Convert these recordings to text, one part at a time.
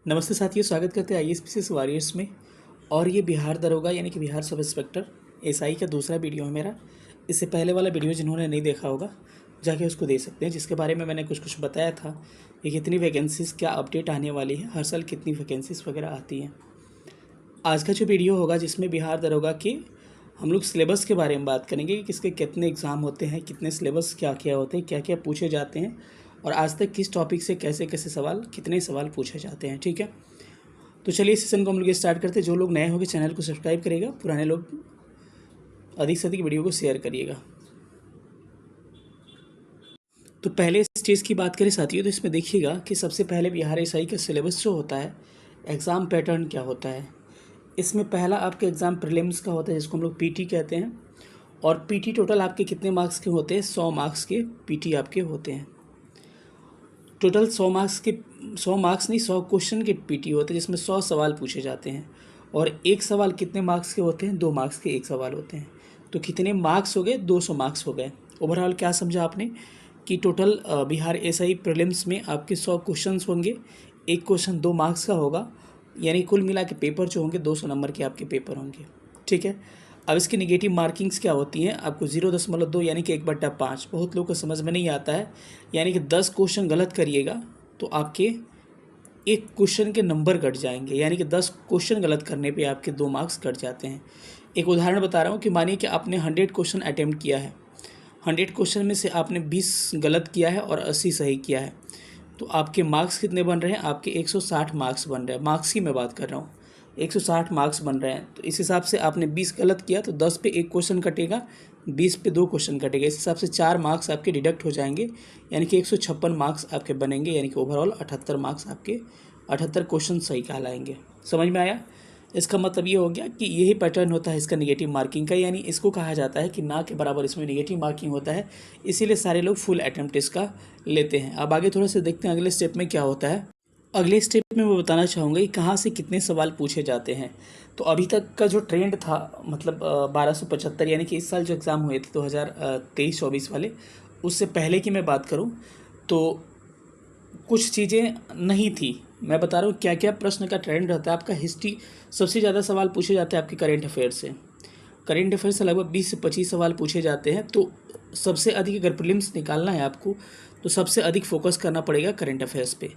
नमस्ते साथियों, स्वागत करते हैं आईएएस वॉरियर्स में। और ये बिहार दरोगा यानी कि बिहार सब इंस्पेक्टर एसआई का दूसरा वीडियो है मेरा। इससे पहले वाला वीडियो जिन्होंने नहीं देखा होगा जाके उसको दे सकते हैं, जिसके बारे में मैंने कुछ बताया था कि कितनी वैकेंसीज़ क्या अपडेट आने वाली है, हर साल कितनी वैकेंसीज़ वगैरह आती हैं। आज का जो वीडियो होगा जिसमें बिहार दरोगा के हम लोग सिलेबस के बारे में बात करेंगे कि किसके कितने एग्ज़ाम होते हैं, कितने सिलेबस क्या क्या होते हैं, क्या क्या पूछे जाते हैं और आज तक किस टॉपिक से कैसे कैसे सवाल कितने सवाल पूछे जाते हैं। ठीक है, तो चलिए इस सेशन को हम लोग स्टार्ट करते हैं। जो लोग नए होंगे चैनल को सब्सक्राइब करिएगा, पुराने लोग अधिक से अधिक वीडियो को शेयर करिएगा। तो पहले इस चीज़ की बात करें साथियों, तो इसमें देखिएगा कि सबसे पहले बिहार एसआई का सिलेबस जो होता है, एग्ज़ाम पैटर्न क्या होता है। इसमें पहला आपके एग्ज़ाम प्रीलिम्स का होता है जिसको हम लोग पीटी कहते हैं। और पीटी टोटल आपके कितने मार्क्स के होते हैं? 100 मार्क्स के पीटी आपके होते हैं। टोटल 100 मार्क्स नहीं, 100 क्वेश्चन के पीटी होते हैं जिसमें 100 सवाल पूछे जाते हैं। और एक सवाल कितने मार्क्स के होते हैं? 2 मार्क्स के एक सवाल होते हैं। तो कितने मार्क्स हो गए? 200 मार्क्स हो गए। ओवरऑल क्या समझा आपने कि टोटल बिहार एसआई प्रीलिम्स में आपके 100 क्वेश्चन होंगे, एक क्वेश्चन 2 मार्क्स का होगा, यानी कुल मिला के पेपर जो होंगे 200 नंबर के आपके पेपर होंगे। ठीक है, अब इसकी नेगेटिव मार्किंग्स क्या होती हैं? आपको 0.2 यानी कि 1/5 बहुत लोगों को समझ में नहीं आता है। यानी कि 10 क्वेश्चन गलत करिएगा तो आपके एक क्वेश्चन के नंबर कट जाएंगे, यानी कि 10 क्वेश्चन गलत करने पे आपके 2 मार्क्स कट जाते हैं। एक उदाहरण बता रहा हूँ कि मानिए कि आपने 100 क्वेश्चन अटैम्प्ट किया है, 100 क्वेश्चन में से आपने 20 गलत किया है और 80 सही किया है, तो आपके मार्क्स कितने बन रहे हैं? आपके 160 मार्क्स बन रहे हैं। मार्क्स की मैं बात कर रहा हूँ, 160 मार्क्स बन रहे हैं। तो इस हिसाब से आपने 20 गलत किया तो 10 पे एक क्वेश्चन कटेगा, 20 पे 2 क्वेश्चन कटेगा। इस हिसाब से 4 मार्क्स आपके डिडक्ट हो जाएंगे, यानी कि 156 मार्क्स आपके बनेंगे, यानी कि ओवरऑल 78 मार्क्स आपके 78 क्वेश्चन सही कहलाएंगे। समझ में आया? इसका मतलब ये हो गया कि यही पैटर्न होता है इसका नेगेटिव मार्किंग का, यानी इसको कहा जाता है कि ना के बराबर इसमें नेगेटिव मार्किंग होता है, इसीलिए सारे लोग फुल अटेम्प्ट इसका लेते हैं। अब आगे थोड़ा सा देखते हैं अगले स्टेप में क्या होता है। अगले स्टेप में मैं बताना चाहूँगा कि कहाँ से कितने सवाल पूछे जाते हैं। तो अभी तक का जो ट्रेंड था, मतलब 1275, यानी कि इस साल जो एग्ज़ाम हुए थे 2023-24 वाले, उससे पहले की मैं बात करूँ तो कुछ चीज़ें नहीं थी। मैं बता रहा हूँ क्या क्या प्रश्न का ट्रेंड रहता है। आपका हिस्ट्री सबसे ज़्यादा सवाल पूछे जाते हैं आपके करेंट अफेयर से। करेंट अफेयर से लगभग 20 से 25 सवाल पूछे जाते हैं। तो सबसे अधिक अगर प्रीलिम्स निकालना है आपको तो सबसे अधिक फोकस करना पड़ेगा करंट अफेयर्स पे।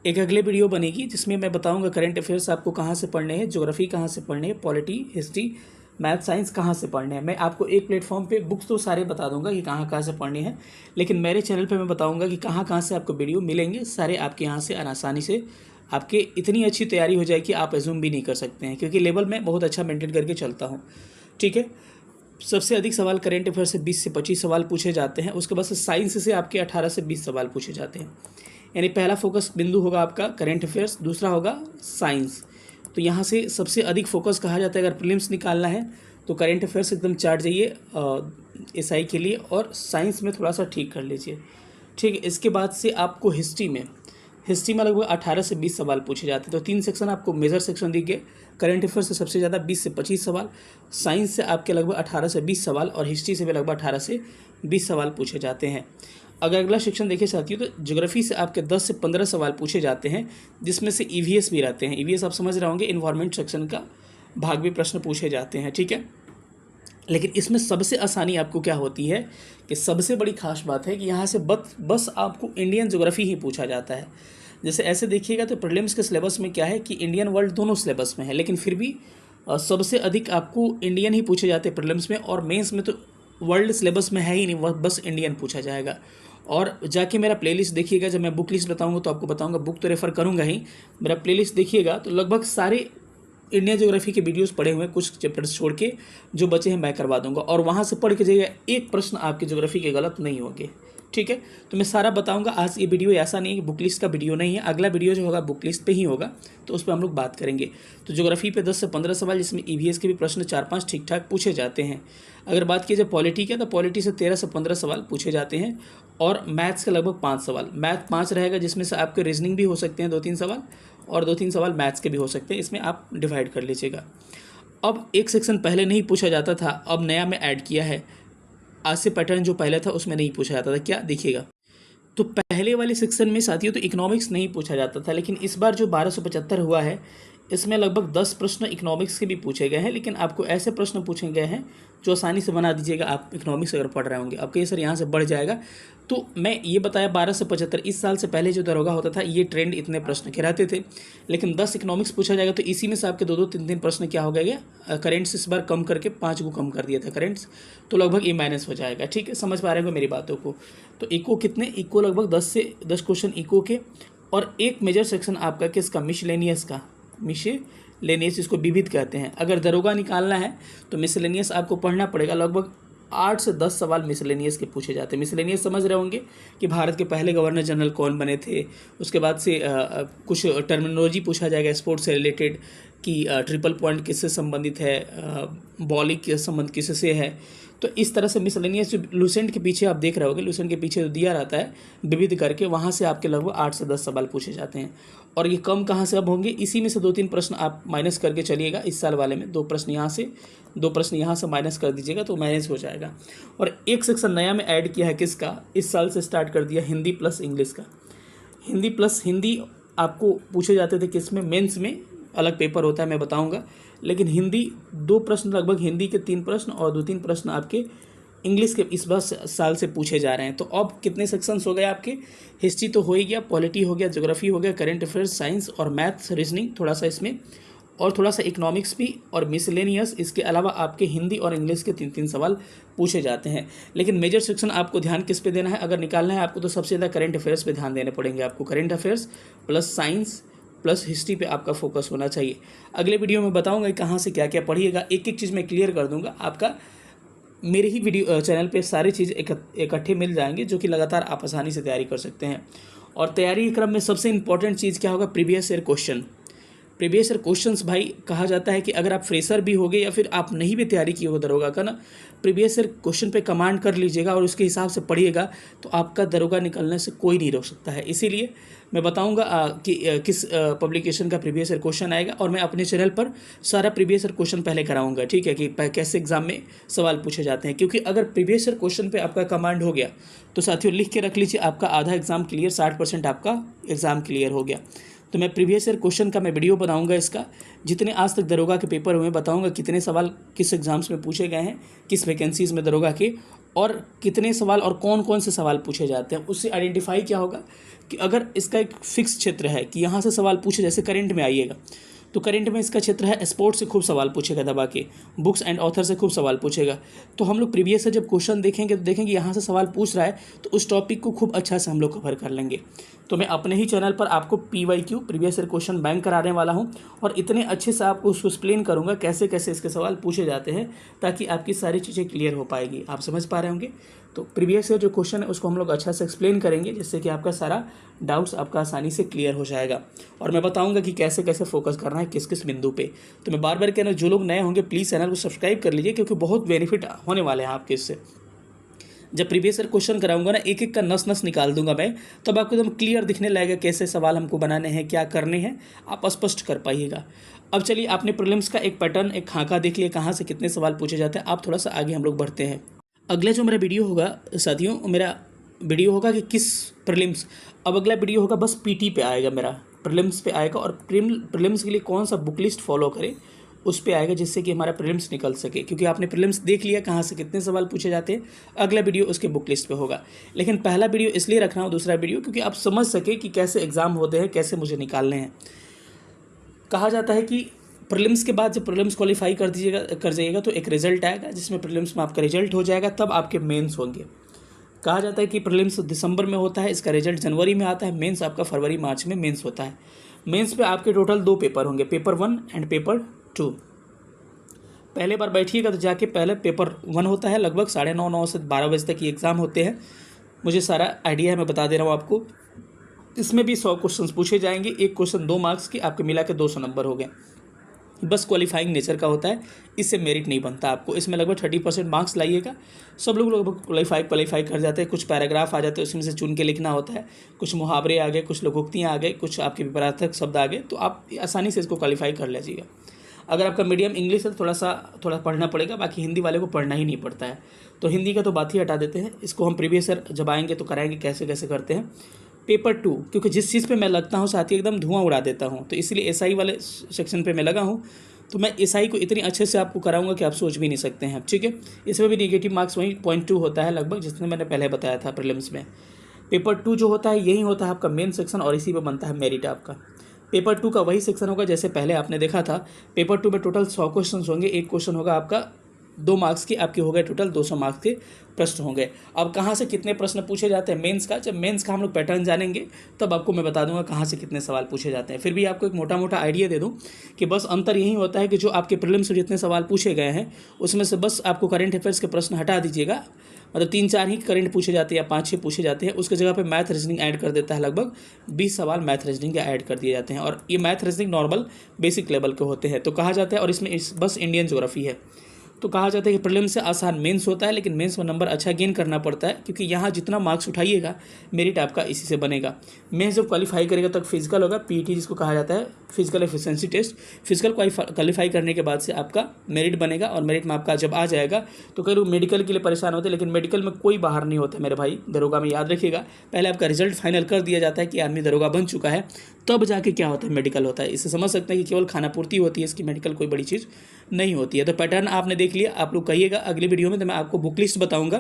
एक अगले वीडियो बनेगी जिसमें मैं बताऊंगा करंट अफेयर्स आपको कहाँ से पढ़ने हैं, ज्योग्राफी कहाँ से पढ़ने हैं, पॉलिटी, हिस्ट्री, मैथ, साइंस कहाँ से पढ़ने हैं। मैं आपको एक प्लेटफॉर्म पे बुक्स तो सारे बता दूंगा कि कहाँ कहाँ से पढ़ने हैं, लेकिन मेरे चैनल पे मैं बताऊंगा कि कहाँ कहाँ से आपको वीडियो मिलेंगे। सारे आपके यहाँ से आसानी से आपके इतनी अच्छी तैयारी हो जाए कि आप एज्यूम भी नहीं कर सकते हैं, क्योंकि लेवल में बहुत अच्छा मेंटेन करके चलता हूँ। ठीक है, सबसे अधिक सवाल करेंट अफेयर से 20 से 25 सवाल पूछे जाते हैं। उसके बाद से साइंस से आपके 18 से 20 सवाल पूछे जाते हैं। यानी पहला फोकस बिंदु होगा आपका करेंट अफेयर्स, दूसरा होगा साइंस। तो यहाँ से सबसे अधिक फोकस कहा जाता है अगर प्रीलिम्स निकालना है तो करेंट अफेयर्स एकदम चाट जाइए एसआई के लिए, और साइंस में थोड़ा सा ठीक कर लीजिए। ठीक है, इसके बाद से आपको हिस्ट्री में लगभग 18 से 20 सवाल पूछे जाते हैं। तो 3 सेक्शन आपको मेजर सेक्शन दिए गए। करंट अफेयर से सबसे ज़्यादा 20 से 25 सवाल, साइंस से आपके लगभग 18 से 20 सवाल और हिस्ट्री से भी लगभग 18 से 20 सवाल पूछे जाते हैं। अगर अगला सेक्शन देखिए साथियों तो ज्योग्राफी से आपके 10 से 15 सवाल पूछे जाते हैं, जिसमें से ईवीएस भी रहते हैं। ईवीएस आप समझ रहे होंगे, इन्वायरमेंट सेक्शन का भाग भी प्रश्न पूछे जाते हैं। ठीक है, लेकिन इसमें सबसे आसानी आपको क्या होती है कि सबसे बड़ी खास बात है कि यहाँ से बस आपको इंडियन ज्योग्राफी ही पूछा जाता है। जैसे ऐसे देखिएगा तो प्रीलिम्स के सिलेबस में क्या है कि इंडियन वर्ल्ड दोनों सिलेबस में है, लेकिन फिर भी सबसे अधिक आपको इंडियन ही पूछे जाते हैं प्रीलिम्स में, और मेंस में तो वर्ल्ड सिलेबस में है ही नहीं, वह बस इंडियन पूछा जाएगा। और जाके मेरा प्लेलिस्ट देखिएगा, जब मैं बुक लिस्ट बताऊँगा तो आपको बताऊँगा, बुक तो रेफ़र करूँगा ही, मेरा प्लेलिस्ट देखिएगा तो लगभग सारे इंडियन ज्योग्राफी के वीडियोस पढ़े हुए हैं, कुछ चैप्टर्स छोड़ के जो बचे हैं मैं करवा दूंगा, और वहाँ से पढ़ के जाइएगा, एक प्रश्न आपके ज्योग्राफी के गलत नहीं होंगे। ठीक है, तो मैं सारा बताऊंगा। आज ये वीडियो ऐसा नहीं है कि बुक लिस्ट का वीडियो नहीं है, अगला वीडियो जो होगा बुक लिस्ट पे ही होगा, तो उस पर हम लोग बात करेंगे। तो ज्योग्राफी पे 10 से 15 सवाल, जिसमें ईवीएस के भी प्रश्न 4-5 ठीक ठाक पूछे जाते हैं। अगर बात की जाए पॉलिटी के, तो पॉलिटी से 13 से 15 सवाल पूछे जाते हैं, और मैथ्स के लगभग 5 सवाल। मैथ 5 रहेगा, जिसमें से आपके रीजनिंग भी हो सकते हैं 2-3 सवाल, और 2-3 सवाल मैथ्स के भी हो सकते हैं। इसमें आप डिवाइड कर लीजिएगा। अब एक सेक्शन पहले नहीं पूछा जाता था, अब नया में ऐड किया है। आज से पैटर्न जो पहले था उसमें नहीं पूछा जाता था। क्या देखिएगा, तो पहले वाले सेक्शन में साथियों तो इकोनॉमिक्स नहीं पूछा जाता था, लेकिन इस बार जो 1275 हुआ है इसमें लगभग 10 प्रश्न इकोनॉमिक्स के भी पूछे गए हैं, लेकिन आपको ऐसे प्रश्न पूछे गए हैं जो आसानी से बना दीजिएगा आप इकोनॉमिक्स अगर पढ़ रहे होंगे। आपके ये सर यहाँ से बढ़ जाएगा। तो मैं ये बताया 1275, इस साल से पहले जो दरोगा होता था ये ट्रेंड इतने प्रश्न के रहते थे, लेकिन 10 इकोनॉमिक्स पूछा जाएगा तो इसी में से आपके 2-2, 3-3 प्रश्न क्या हो गया, करेंट्स इस बार कम करके 5 को कम कर दिया था करेंट्स, तो लगभग ये माइनस हो जाएगा। ठीक है, समझ पा रहे हो मेरी बातों को। तो इको कितने, इको लगभग 10 क्वेश्चन इको के, और एक मेजर सेक्शन आपका किसका, मिसलेनियस का, मिसलेनियस इसको विविध कहते हैं। अगर दरोगा निकालना है तो मिसलेनियस आपको पढ़ना पड़ेगा, लगभग 8 से 10 सवाल मिसलेनियस के पूछे जाते हैं। मिसलेनियस समझ रहे होंगे कि भारत के पहले गवर्नर जनरल कौन बने थे, उसके बाद से कुछ टर्मिनोलॉजी पूछा जाएगा स्पोर्ट्स से रिलेटेड कि ट्रिपल पॉइंट किससे संबंधित है, बॉलिंग के संबंध किससे है। तो इस तरह से मिसलेनियस जो लूसेंट के पीछे आप देख रहे होगे, लूसेंट के पीछे जो दिया रहता है विविध करके, वहाँ से आपके लगभग 8 से 10 सवाल पूछे जाते हैं। और ये कम कहाँ से अब होंगे, इसी में से 2-3 प्रश्न आप माइनस करके चलिएगा। इस साल वाले में 2 प्रश्न यहाँ से, 2 प्रश्न यहाँ से माइनस कर दीजिएगा तो मैनेज हो जाएगा। और एक सेक्शन नया में ऐड किया है किसका, इस साल से स्टार्ट कर दिया हिंदी प्लस इंग्लिश का। हिंदी प्लस हिंदी आपको पूछे जाते थे किस में, मेंस में अलग पेपर होता है मैं बताऊंगा, लेकिन हिंदी 2 प्रश्न लगभग हिंदी के 3 प्रश्न और 2-3 प्रश्न आपके इंग्लिश के इस बार साल से पूछे जा रहे हैं। तो अब कितने सेक्शंस हो गए आपके, हिस्ट्री तो हो ही गया, पॉलिटी हो गया, ज्योग्राफी हो गया, करंट अफेयर्स, साइंस और मैथ्स, रीजनिंग थोड़ा सा इसमें, और थोड़ा सा इकोनॉमिक्स भी और मिसलेनियस। इसके अलावा आपके हिंदी और इंग्लिश के 3-3 सवाल पूछे जाते हैं। लेकिन मेजर सेक्शन आपको ध्यान किस पे देना है, अगर निकालना है आपको तो सबसे ज़्यादा करंट अफेयर्स पे ध्यान देने पड़ेंगे आपको। Current affairs plus science plus history पे आपका फोकस होना चाहिए। अगले वीडियो में बताऊंगा कहाँ से क्या क्या पढ़िएगा, एक एक चीज़ मैं क्लियर कर दूंगा आपका। मेरे ही वीडियो चैनल पे सारी चीज़ इकट्ठे मिल जाएंगे जो कि लगातार आप आसानी से तैयारी कर सकते हैं। और तैयारी के क्रम में सबसे इंपॉर्टेंट चीज़ क्या होगा, previous year question. Previous year questions भाई कहा जाता है कि अगर आप फ्रेशर भी होगे या फिर आप नहीं भी तैयारी किए हो दरोगा का ना, प्रीवियस ईयर क्वेश्चन पे कमांड कर लीजिएगा और उसके हिसाब से पढ़िएगा तो आपका दरोगा निकलने से कोई नहीं रोक सकता है। इसीलिए मैं बताऊंगा कि किस पब्लिकेशन का प्रीवियस ईयर क्वेश्चन आएगा, और मैं अपने चैनल पर सारा प्रीवियस ईयर क्वेश्चन पहले कराऊंगा, ठीक है, कि कैसे एग्जाम में सवाल पूछे जाते हैं। क्योंकि अगर प्रीवियस ईयर क्वेश्चन पे आपका कमांड हो गया तो साथियों लिख के रख लीजिए, आपका आधा एग्जाम क्लियर, 60% आपका एग्जाम क्लियर हो गया। तो मैं प्रीवियस ईयर क्वेश्चन का मैं वीडियो बनाऊंगा, इसका जितने आज तक दरोगा के पेपर हुए बताऊंगा कितने सवाल किस एग्जाम्स में पूछे गए हैं, किस वैकेंसीज़ में दरोगा के, और कितने सवाल और कौन कौन से सवाल पूछे जाते हैं। उससे आइडेंटिफाई क्या होगा कि अगर इसका एक फिक्स क्षेत्र है कि यहाँ से सवाल पूछे, जैसे करंट में आइएगा तो करंट में इसका क्षेत्र है स्पोर्ट्स से खूब सवाल पूछेगा दबा के, बुक्स एंड ऑथर से खूब सवाल पूछेगा। तो हम लोग प्रीवियस से जब क्वेश्चन देखेंगे तो देखेंगे यहाँ से सवाल पूछ रहा है तो उस टॉपिक को खूब अच्छा से हम लोग कवर कर लेंगे। तो मैं अपने ही चैनल पर आपको PYQ previous year question bank कराने वाला हूँ, और इतने अच्छे से आपको उसको एक्सप्लेन करूँगा कैसे कैसे इसके सवाल पूछे जाते हैं, ताकि आपकी सारी चीज़ें क्लियर हो पाएगी। आप समझ पा रहे होंगे। तो प्रीवियस ईयर जो क्वेश्चन है उसको हम लोग अच्छा से एक्सप्लेन करेंगे, जिससे कि आपका सारा डाउट्स आपका आसानी से क्लियर हो जाएगा। और मैं बताऊंगा कि कैसे कैसे फोकस करना है किस किस बिंदु पे। तो मैं बार बार कह रहा हूँ, जो लोग नए होंगे प्लीज़ चैनल को सब्सक्राइब कर लीजिए, क्योंकि बहुत बेनिफिट होने वाले हैं आपके इससे। जब प्रीवियस ईयर क्वेश्चन कराऊंगा ना, एक एक का नस नस निकाल दूंगा मैं, तब आपको एकदम क्लियर दिखने लगेगा कैसे सवाल हमको बनाने हैं, क्या करने हैं, आप स्पष्ट कर पाइएगा। अब चलिए, आपने प्रीलिम्स का एक पैटर्न, एक खाका देख लिया कहाँ से कितने सवाल पूछे जाते हैं। आप थोड़ा सा आगे हम लोग बढ़ते हैं। अगला जो मेरा वीडियो होगा साथियों, मेरा वीडियो होगा कि किस प्रीलिम्स, अब अगला वीडियो होगा बस PT पे आएगा, मेरा प्रीलिम्स पे आएगा, और प्रीलिम्स के लिए कौन सा बुक लिस्ट फॉलो करें उस पे आएगा, जिससे कि हमारा प्रीलिम्स निकल सके। क्योंकि आपने प्रीलिम्स देख लिया कहाँ से कितने सवाल पूछे जाते हैं, अगला वीडियो उसके बुक लिस्ट पे होगा। लेकिन पहला वीडियो इसलिए रख रहा हूँ, दूसरा वीडियो, क्योंकि आप समझ सके कि कैसे एग्जाम होते हैं, कैसे मुझे निकालने हैं। कहा जाता है कि प्रीलिम्स के बाद जब प्रीलिम्स क्वालिफाई कर जाइएगा तो एक रिजल्ट आएगा, जिसमें प्रीलिम्स में आपका रिजल्ट हो जाएगा, तब आपके मेंस होंगे। कहा जाता है कि प्रीलिम्स दिसंबर में होता है, इसका रिजल्ट जनवरी में आता है, मेंस आपका फरवरी मार्च में मेंस होता है। मेंस पे आपके टोटल 2 पेपर होंगे, पेपर 1 एंड पेपर 2। पहले बार बैठिएगा तो जाके पहले पेपर 1 होता है, लगभग 9:30 से 12 बजे तक ये एग्ज़ाम होते हैं। मुझे सारा आइडिया है, मैं बता दे रहा हूँ आपको। इसमें भी 100 क्वेश्चन पूछे जाएंगे, एक क्वेश्चन 2 मार्क्स के, आपके मिला के 200 नंबर हो गए। बस क्वालिफाइंग नेचर का होता है, इससे मेरिट नहीं बनता आपको। इसमें लगभग 30% मार्क्स लाइएगा। सब लोग लगभग क्वालिफाई कर जाते हैं। कुछ पैराग्राफ आ जाते हैं, उसमें से चुन के लिखना होता है, कुछ मुहावरे आ गए, कुछ लोकोक्तियाँ आ गए, कुछ आपके विपरीतार्थक शब्द आ गए, तो आप आसानी से इसको क्वालिफाई कर लीजिएगा। अगर आपका मीडियम इंग्लिश है तो थोड़ा पढ़ना पड़ेगा, बाकी हिंदी वाले को पढ़ना ही नहीं पड़ता है। तो हिंदी का तो बात ही हटा देते हैं, इसको हम प्रीवियस ईयर जब आएंगे तो कराएंगे कैसे कैसे करते हैं। पेपर 2, क्योंकि जिस चीज़ पे मैं लगता हूँ साथी एकदम धुआं उड़ा देता हूँ, तो इसलिए एसआई वाले सेक्शन पे मैं लगा हूँ, तो मैं एसआई को इतनी अच्छे से आपको कराऊंगा कि आप सोच भी नहीं सकते हैं। ठीक है, इसमें भी नेगेटिव मार्क्स वही 0.2 होता है लगभग, जिसने मैंने पहले बताया था प्रीलिम्स में। पेपर 2 जो होता है यही होता है आपका मेन सेक्शन, और इसी पे बनता है मेरिट आपका। पेपर 2 का वही सेक्शन होगा जैसे पहले आपने देखा था। पेपर 2 में टोटल 100 क्वेश्चन होंगे, एक क्वेश्चन होगा आपका 2 मार्क्स के, आपके हो गए टोटल 200 मार्क्स के प्रश्न होंगे। अब कहाँ से कितने प्रश्न पूछे जाते हैं मेंस का, जब मेंस का हम लोग पैटर्न जानेंगे तब आपको मैं बता दूंगा कहाँ से कितने सवाल पूछे जाते हैं। फिर भी आपको एक मोटा मोटा आइडिया दे दूं कि बस अंतर यही होता है कि जो आपके प्रीलिम्स में जितने सवाल पूछे गए हैं उसमें से बस आपको करंट अफेयर्स के प्रश्न हटा दीजिएगा, मतलब 3-4 ही करंट पूछे जाते हैं या 5-6 पूछे जाते हैं, उसके जगह पे मैथ रीजनिंग ऐड कर देता है, लगभग 20 सवाल मैथ रीजनिंग के ऐड कर दिए जाते हैं, और ये math reasoning normal basic level के होते हैं। तो कहा जाता है, और इसमें बस इंडियन ज्योग्राफी है, तो कहा जाता है कि प्रीलिम्स से आसान मेंस होता है, लेकिन मेंस में नंबर अच्छा गेन करना पड़ता है, क्योंकि यहाँ जितना मार्क्स उठाइएगा मेरिट आपका इसी से बनेगा। मेंस जब क्वालिफाई करेगा तक फिजिकल होगा, पीटी जिसको कहा जाता है physical efficiency test, physical qualify करने के बाद से आपका मेरिट बनेगा, और मेरिट में आपका जब आ जाएगा तो कई लोग मेडिकल के लिए परेशान होते हैं, लेकिन मेडिकल में कोई बाहर नहीं होता मेरे भाई, दरोगा में याद रखिएगा, पहले आपका रिजल्ट फाइनल कर दिया जाता है कि आदमी दरोगा बन चुका है, तब जाके क्या होता है मेडिकल होता है। इससे समझ सकते हैं कि केवल खाना पूर्ति होती है, इसकी मेडिकल कोई बड़ी चीज़ नहीं होती है। तो पैटर्न आपने देख लिया, आप लोग कहिएगा अगली वीडियो में तो मैं आपको बुक लिस्ट बताऊंगा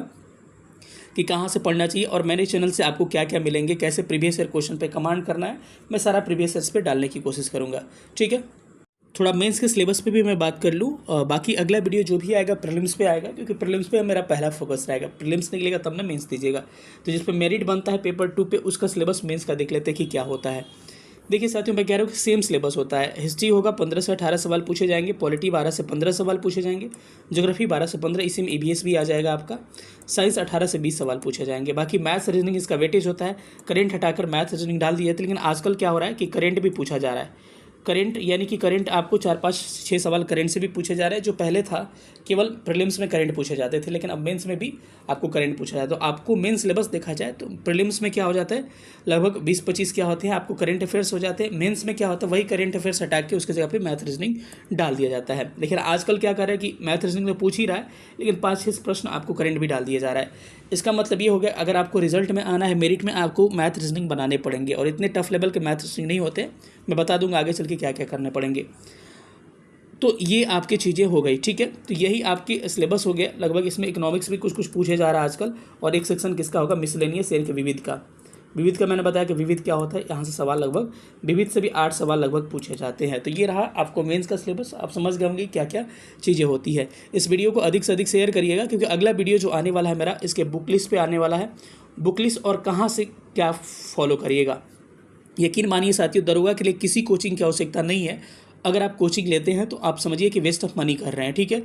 कि कहाँ से पढ़ना चाहिए, और मेरे चैनल से आपको क्या क्या मिलेंगे, कैसे प्रीवियस ईयर क्वेश्चन पे कमांड करना है, मैं सारा प्रीवियस ईयर्स पे डालने की कोशिश करूँगा। ठीक है, थोड़ा मेंस के सिलेबस पे भी मैं बात कर लूँ, और बाकी अगला वीडियो जो भी आएगा प्रीलिम्स पे आएगा, क्योंकि प्रीलिम्स पे मेरा पहला फोकस रहेगा। प्रीलिम्स निकलेगा तब ना मेंस दीजिएगा, तो जिस पे मेरिट बनता है पेपर 2 पे, उसका सिलेबस मेंस का देख लेते हैं कि क्या होता है। देखिए साथियों, मैं कह रहा हूँ कि सेम सिलेबस होता है। हिस्ट्री होगा 15 से 18 सवाल पूछे जाएंगे, पॉलिटी 12 से 15 सवाल पूछे जाएंगे, ज्योग्राफी 12 से 15, इसी में ईवीएस भी आ जाएगा आपका, साइंस 18 से 20 सवाल पूछे जाएंगे। बाकी मैथ्स रीजनिंग इसका वेटेज होता है, करेंट हटाकर मैथ्स रीजनिंग डाल दिए थे, लेकिन आजकल क्या हो रहा है कि करेंट भी पूछा जा रहा है। करेंट यानी कि करेंट आपको 4-5-6 सवाल करेंट से भी पूछे जा रहे हैं, जो पहले था केवल प्रीलिम्स में करेंट पूछे जाते थे, लेकिन अब मेंस में भी आपको करेंट पूछा जाता है। तो आपको मेन सिलेबस देखा जाए तो प्रीलिम्स में क्या हो जाता है, लगभग 20-25 क्या होते हैं आपको करेंट अफेयर्स हो जाते हैं। मेंस में क्या होता है, वही करेंट अफेयर्स हटा के उसके जगह पे मैथ रीजनिंग डाल दिया जाता है। लेकिन आजकल क्या कर रहा है कि मैथ रीजनिंग तो पूछ ही रहा है, लेकिन 5-6 प्रश्न आपको करेंट भी डाल दिया जा रहा है। इसका मतलब ये हो गया, अगर आपको रिजल्ट में आना है, मेरिट में आपको मैथ रीजनिंग बनाने पड़ेंगे, और इतने टफ लेवल के मैथ रीजनिंग नहीं होते, मैं बता दूंगा आगे चल के क्या क्या करने पड़ेंगे। तो ये आपकी चीज़ें हो गई। ठीक है, तो यही आपकी सिलेबस हो गया लगभग। इसमें इकोनॉमिक्स भी कुछ कुछ पूछे जा रहा है आजकल, और एक सेक्शन किसका होगा, मिसलेनियस यानी कि विविध का। विविध का मैंने बताया कि विविध क्या होता है, यहाँ से सवाल लगभग विविध से भी 8 सवाल लगभग पूछे जाते हैं। तो ये रहा आपको मेंस का सिलेबस, आप समझ गए होंगे क्या क्या चीज़ें होती है। इस वीडियो को अधिक से अधिक शेयर करिएगा, क्योंकि अगला वीडियो जो आने वाला है मेरा, इसके बुक लिस्ट पे आने वाला है। बुक लिस्ट और कहाँ से क्या फॉलो करिएगा, यकीन मानिए साथियों, दरोगा के लिए किसी कोचिंग की आवश्यकता नहीं है। अगर आप कोचिंग लेते हैं तो आप समझिए कि वेस्ट ऑफ मनी कर रहे हैं। ठीक है,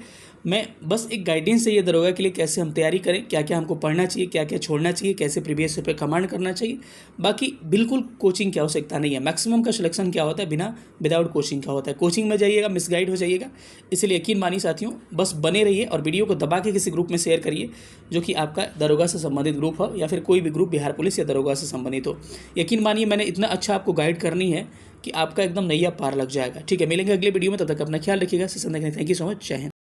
मैं बस एक गाइडेंस चाहिए दरोगा के लिए, कैसे हम तैयारी करें, क्या क्या हमको पढ़ना चाहिए, क्या क्या छोड़ना चाहिए, कैसे प्रीवियस पे कमांड करना चाहिए। बाकी बिल्कुल कोचिंग की आवश्यकता नहीं है। मैक्सिमम का सिलेक्शन क्या होता है, विदाउट कोचिंग का होता है। कोचिंग में जाइएगा मिसगाइड हो जाइएगा। इसलिए यकीन मानिए साथियों, बस बने रहिए, और वीडियो को दबा के किसी ग्रुप में शेयर करिए जो कि आपका दरोगा से संबंधित ग्रुप हो, या फिर कोई भी ग्रुप बिहार पुलिस या दरोगा से संबंधित हो। यकीन मानिए मैंने इतना अच्छा आपको गाइड करनी है कि आपका एकदम नैया पार लग जाएगा। ठीक है, मिलेंगे अगले वीडियो में, तब तक अपना ख्याल रखिएगा। सेशन देखने थैंक यू सो मच, जय हिंद।